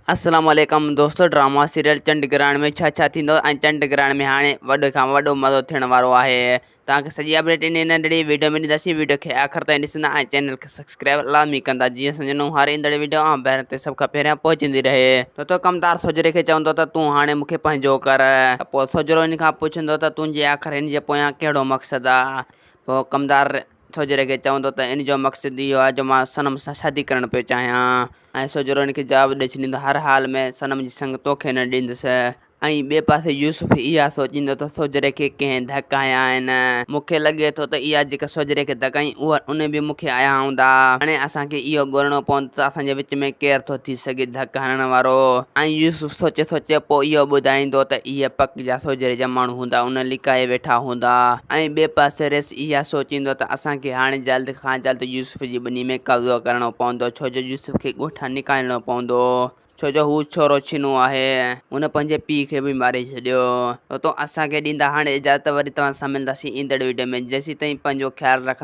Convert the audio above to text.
अस्सलामुअलैकुम दोस्तों, drama serial चंडग्राण में छा थींदो ऐं चंडग्राण में हाणे वॾे खां वॾो मज़ो थियण वारो आहे। तव्हांखे सॼी अपडेट इन नंढड़ी वीडियो में ॾींदासीं। वीडियो खे आख़िर ताईं ॾिसंदा ऐं चैनल खे सब्सक्राइब लाज़मी कंदा, जीअं सॼो हर ईंदड़ वीडियो ऐं पहिरियों ते सभ खां पहिरियां पहुचंदी रहे। तो कमदार सोजरे खे चवंदो त तूं हाणे मूंखे पंहिंजो कर। पोइ सोजरो इन खां पुछंदो त तुंहिंजे आख़िर हिन जे पोयां कहिड़ो मक़सदु आहे। पोइ कमदार सोजरे खे चवंदो त इन जो मक़सदु इहो आहे जो मां सनम सां शादी करणु पियो चाहियां। ऐं सोजरो हिन खे जवाबु ॾेई छॾींदो, हर हाल में सनम जी संग तोखे न ॾींदुसि। ऐं ॿिए पासे यूसुफ इहा सोचींदो त सोजरे खे कंहिं धक आया आहिनि। मूंखे लॻे थो त इहा जेका सोजरे खे धक आई उन बि मूंखे आया हूंदा। हाणे असांखे इहो ॻोल्हणो पवंदो त असांजे विच में केरु थो थी सघे धक हणण वारो। ऐं यूसुफ सोचे सोचे पोइ इहो ॿुधाईंदो त इहे पक जा सोजरे जा माण्हू हूंदा, उन लिकाए वेठा हूंदा। ऐं ॿिए पासे रेस इहा सोचींदो त असांखे हाणे जल्द खां जल्द यूसुफ जी ॿिन्ही में कब्ज़ो करणो पवंदो, छो जो यूसुफ खे ॻोठां निकालणो पवंदो, छो जो हू छोरो छिनो आहे। हुन पंहिंजे पीउ खे बि मारे छॾियो। तो असांखे ॾींदा हाणे इजाज़त, वरी तव्हां सां मिलंदासीं ईंदड़ वीडियो में। जेसीं ताईं पंहिंजो ख़्यालु रख।